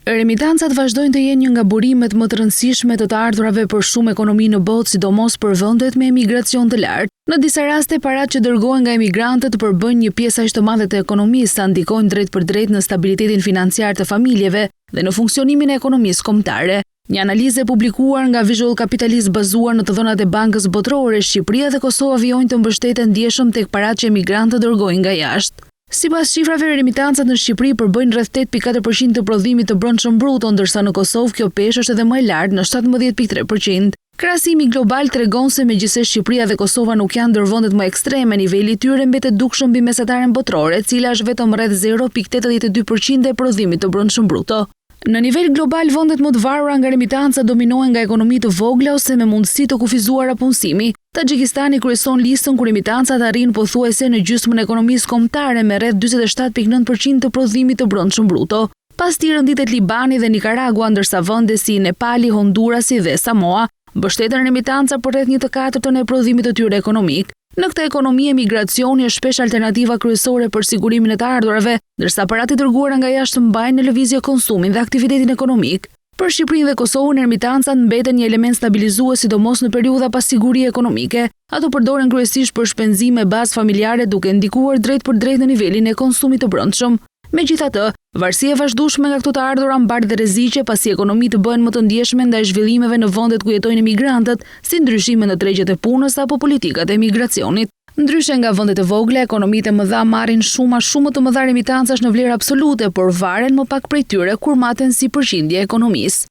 Remitancat vazhdojnë të jenë një nga burimet më të rëndësishme të ardhurave për shumë ekonomi në botë, sidomos për vendet me emigracion të lartë. Në disa raste, paratë që dërgohen nga emigrantët përbëjnë një pjesë aq të madhe të ekonomisë, sa ndikojnë drejt për drejt në stabilitetin financiar të familjeve dhe në funksionimin e ekonomisë kombëtare. Një analizë e publikuar nga Visual Capitalist bazuar në të dhënat e Bankës Botërore, Shqipëria dhe Kosova vijojnë të mbështeten ndjeshëm tek paratë që emigrantët dërgojnë nga jashtë. Sipas shifrave, remitancat në Shqipëri përbëjnë rreth 8.4% të prodhimit të brendshëm bruto, ndërsa në Kosovë kjo peshë është edhe më e lartë në 17.3%. Krahasimi global tregon se megjithëse Shqipëria dhe Kosova nuk janë ndër vendet më ekstreme, niveli i tyre mbetet dukshëm mbi mesataren botërore, e cila është vetëm rreth 0.82% e prodhimit të brendshëm bruto. Në nivel global, vendet më të varura nga remitanca dominohen nga ekonomi të vogla ose me mundësi të kufizuara punësimi. Taxhikistani kryeson listën ku remitancat arrin pothuajse në gjysmën e ekonomisë kombëtare me rreth 47.9% të prodhimit të brendshëm bruto. Pas tij renditet Libani dhe Nikaragua, ndërsa vende si Nepali, Hondurasi dhe Samoa mbështeten remitanca për rreth 1/4 e prodhimit të tyre ekonomik. Në këtë ekonomi, emigracioni është shpesh alternativa kryesore për sigurimin e të ardhurave, ndërsa paratë dërguara nga jashtë mbajnë në lëvizje konsumin dhe aktivitetin ekonomik. Për Shqipërinë dhe Kosovën, remitancat mbeten një element stabilizues, sidomos në periudha pa siguri ekonomike. Ato përdoren kryesisht për shpenzime bazë familjare, duke ndikuar drejt për drejt në nivelin e konsumit të brendshëm. Megjithatë, varësia e vazhdueshme nga këto të ardhura mbar dhe rreziqe, pasi ekonomitë bëhen më të ndjeshme ndaj zhvillimeve në vendet ku jetojnë emigrantët, si ndryshime në tregjet e punës apo politikat e emigracionit. Ndryshe nga vendet e vogla, ekonomitë e mëdha marrin shumë më të mëdha remitancash në vlerë absolute, por varen më pak prej tyre kur maten si përqindje e ekonomisë.